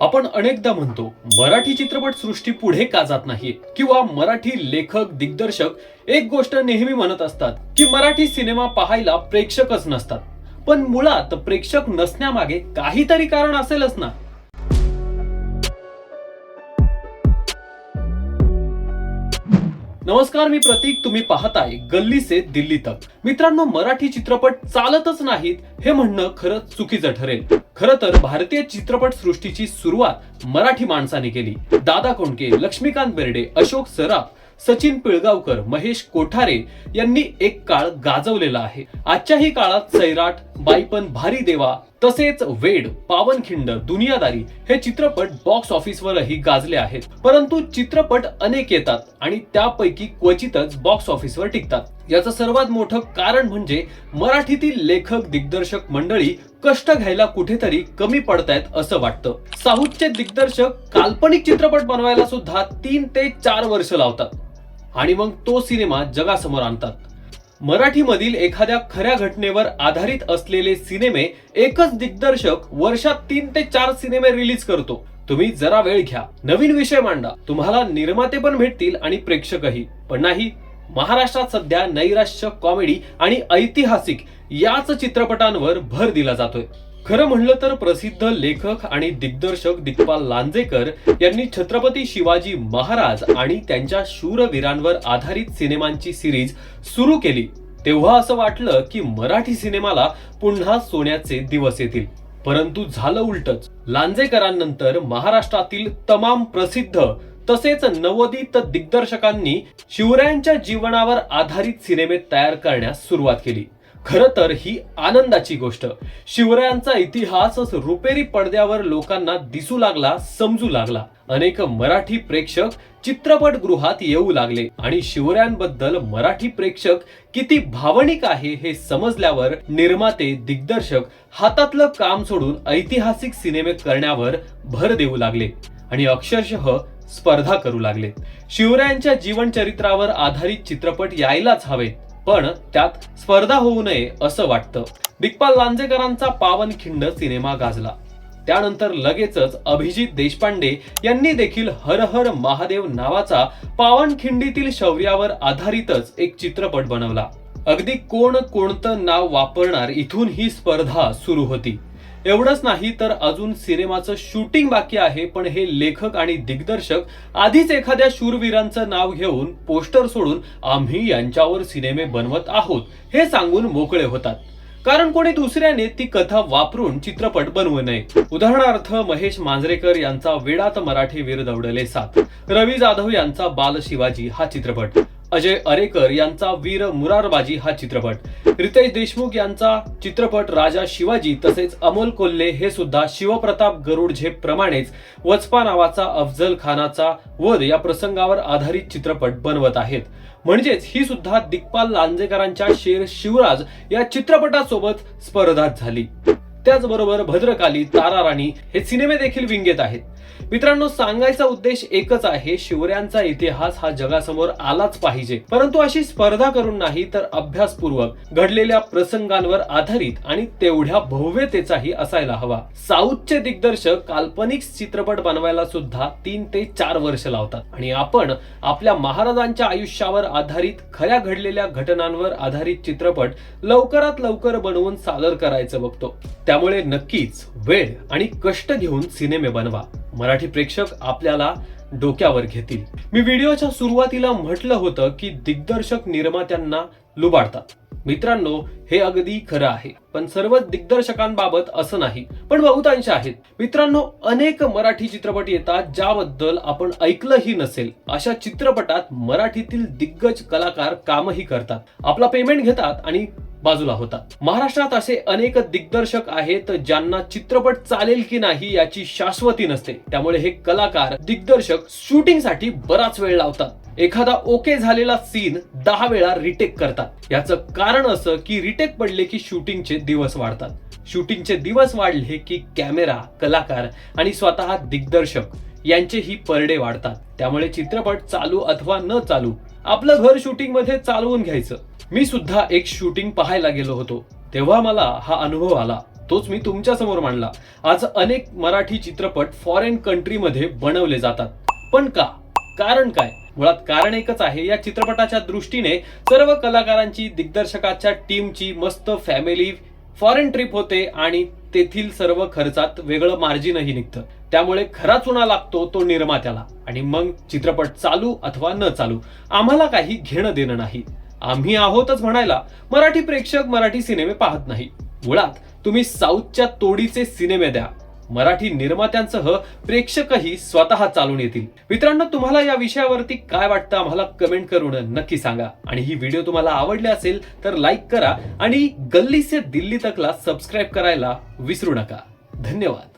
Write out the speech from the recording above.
आपण अनेकदा म्हणतो मराठी चित्रपट सृष्टी पुढे का जात नाही किंवा मराठी लेखक दिग्दर्शक एक गोष्ट नेहमी म्हणत असतात की मराठी सिनेमा पाहायला प्रेक्षकच नसतात. पण मुळात प्रेक्षक नसण्यामागे काहीतरी कारण असेलच ना. नमस्कार, मी प्रतीक. तुम्ही पाहताय गल्ली से दिल्ली तक. मित्रांनो, मराठी चित्रपट चालतच नाहीत हे म्हणणं खरंच चुकीचं ठरेल. खरं तर भारतीय चित्रपट सृष्टीची सुरुवात मराठी माणसाने केली. दादा कोंडके, लक्ष्मीकांत बेर्डे, अशोक सराफ, सचिन पिळगावकर, महेश कोठारे यांनी एक काळ गाजवलेला आहे. आजच्याही काळात सैराट, बाईपण भारी देवा, तसेच वेड, पावनखिंड, दुनियादारी हे चित्रपट बॉक्स ऑफिसवरही गाजले आहेत. परंतु चित्रपट अनेक येतात आणि त्यापैकी क्वचितच बॉक्स ऑफिसवर टिकतात. याचं सर्वात मोठं कारण म्हणजे मराठीतील लेखक दिग्दर्शक मंडळी कष्ट घ्यायला कुठेतरी कमी पडतायत असं वाटतं. साऊथचे दिग्दर्शक काल्पनिक चित्रपट बनवायला सुद्धा 3 ते 4 वर्ष लावतात आणि मग तो सिनेमा जगासमोर आणतात. मराठीमधील एखाद्या खऱ्या घटनेवर आधारित असलेले सिनेमे एकच दिग्दर्शक वर्षात 3 ते 4 सिनेमे रिलीज करतो. तुम्ही जरा वेळ घ्या, नवीन विषय मांडा, तुम्हाला निर्माते पण भेटतील आणि प्रेक्षकही. पण नाही, महाराष्ट्रात सध्या नैराश्य, कॉमेडी आणि ऐतिहासिक याच चित्रपटांवर भर दिला जातोय. खरं म्हणलं तर प्रसिद्ध लेखक आणि दिग्दर्शक दिग्पाल लांजेकर यांनी छत्रपती शिवाजी महाराज आणि त्यांच्या शूरवीरांवर आधारित सिनेमांची सिरीज सुरू केली तेव्हा असं वाटलं की मराठी सिनेमाला पुन्हा सोन्याचे दिवस येतील. परंतु झालं उलटच. लांजेकरांनंतर महाराष्ट्रातील तमाम प्रसिद्ध तसेच नवोदित दिग्दर्शकांनी शिवरायांच्या जीवनावर आधारित सिनेमे तयार करण्यास सुरुवात केली. खरं तर ही आनंदाची गोष्ट. शिवरायांचा इतिहास रुपेरी पडद्यावर लोकांना दिसू लागला, समजू लागला. अनेक मराठी प्रेक्षक चित्रपटगृहात येऊ लागले आणि शिवरायांबद्दल मराठी प्रेक्षक किती भावनिक आहे हे समजल्यावर निर्माते, दिग्दर्शक हातातलं काम सोडून ऐतिहासिक सिनेमे करण्यावर भर देऊ लागले आणि अक्षरशः स्पर्धा करू लागले. शिवरायांच्या जीवनचरित्रावर आधारित चित्रपट यायलाच हवेत, पण त्यात स्पर्धा होऊ नये असं वाटतं. दिग्पाल लांजेकरांचा पावनखिंड सिनेमा गाजला. त्यानंतर लगेचच अभिजित देशपांडे यांनी देखील हर हर महादेव नावाचा पावनखिंडीतील शौर्यावर आधारितच एक चित्रपट बनवला. अगदी कोण कोणतं नाव वापरणार इथून ही स्पर्धा सुरू होती. एवढंच नाही तर अजून सिनेमाचं शूटिंग बाकी आहे, पण हे लेखक आणि दिग्दर्शक आधीच एखाद्या शूरवीरांचं नाव घेऊन पोस्टर सोडून आम्ही यांच्यावर सिनेमे बनवत आहोत हे सांगून मोकळे होतात. कारण कोणी दुसऱ्याने ती कथा वापरून चित्रपट बनवू नये. उदाहरणार्थ महेश मांजरेकर यांचा वेडात मराठी वीर दौडले 7, रवी जाधव यांचा बाल शिवाजी हा चित्रपट, अजय अरेकर यांचा वीर मुरारबाजी हा चित्रपट, रितेश देशमुख यांचा चित्रपट राजा शिवाजी, तसेच अमोल कोल्हे हे सुद्धा शिवप्रताप गरुडझे प्रमाणेच वचपा नावाचा अफजल खानाचा वध या प्रसंगावर आधारित चित्रपट बनवत आहेत. म्हणजेच ही सुद्धा दिग्पाल लांजेकरांच्या शेर शिवराज या चित्रपटासोबत स्पर्धात झाली. त्याचबरोबर भद्रकाली, तारा राणी हे सिनेमे देखील विंगेत आहेत. मित्रांनो, सांगायचा उद्देश एकच आहे, शिवरायांचा इतिहास हा जगासमोर आलाच पाहिजे, परंतु अशी स्पर्धा करून नाही तर अभ्यासपूर्वक घडलेल्या प्रसंगांवर आधारित आणि तेवढ्या भव्यतेचाही असायला हवा. साऊथचे दिग्दर्शक काल्पनिक चित्रपट बनवायला सुद्धा 3 ते 4 वर्ष लावतात आणि आपण आपल्या महाराजांच्या आयुष्यावर आधारित खऱ्या घडलेल्या घटनांवर आधारित चित्रपट लवकरात लवकर बनवून सादर करायचं बघतो. त्यामुळे नक्कीच वेळ आणि कष्ट घेऊन सिनेमे बनवा. मराठी प्रेक्षक आपल्याला डोक्यावर घेतील. मी व्हिडिओच्या सुरुवातीला म्हटलं होतं की दिग्दर्शक निर्मात्यांना लुबाडतात. मित्रांनो, हे अगदी खरं आहे, पण सर्व दिग्दर्शकांबाबत असं नाही, पण बहुतांश आहेत. मित्रांनो, अनेक मराठी चित्रपट येतात ज्याबद्दल आपण ऐकलंही नसेल. अशा चित्रपटात मराठीतील दिग्गज कलाकार कामही करतात, आपला पेमेंट घेतात आणि बाजूला होतात. महाराष्ट्रात असे अनेक दिग्दर्शक आहेत ज्यांना चित्रपट चालेल की नाही याची शाश्वती नसते. त्यामुळे हे कलाकार, दिग्दर्शक शूटिंगसाठी बराच वेळ लावतात. एखादा ओके झालेला सीन 10 वेळा रिटेक करतात. याचं कारण असं की रिटेक पडले की शूटिंगचे दिवस वाढतात. शूटिंगचे दिवस वाढले की कॅमेरा, कलाकार आणि स्वतः दिग्दर्शक यांचेही परडे वाढतात. त्यामुळे चित्रपट चालू अथवा न चालू आपलं घर शूटिंग मध्ये चालवून घ्यायचं. मी सुद्धा एक शूटिंग पाहायला गेलो होतो, तेव्हा मला हा अनुभव आला. तोच मी तुमच्या समोर मांडला. आज अनेक मराठी चित्रपट फॉरेन कंट्रीमध्ये बनवले जातात. पण का? कारण काय? मुळात कारण एकच आहे. या चित्रपटाच्या दृष्टीने सर्व कलाकारांची, दिग्दर्शकाच्या टीमची मस्त फॅमिली फॉरेन ट्रिप होते आणि तेथील सर्व खर्चात वेगळं मार्जिनही निघतं. त्यामुळे खरा चुना लागतो तो निर्मात्याला आणि मग चित्रपट चालू अथवा न चालू आम्हाला काही घेणं देणं नाही. आम्ही आहोतच म्हणायला. मराठी प्रेक्षक मराठी सिनेमे पाहत नाही. मुळात तुम्ही साऊथच्या तोडीचे सिनेमे द्या, मराठी निर्मात्यांसह प्रेक्षकही स्वतः चालून येतील. मित्रांनो, तुम्हाला या विषयावरती काय वाटतं आम्हाला कमेंट करून नक्की सांगा. आणि ही व्हिडिओ तुम्हाला आवडली असेल तर लाईक करा आणि गल्ली से दिल्ली तकला सबस्क्राईब करायला विसरू नका. धन्यवाद.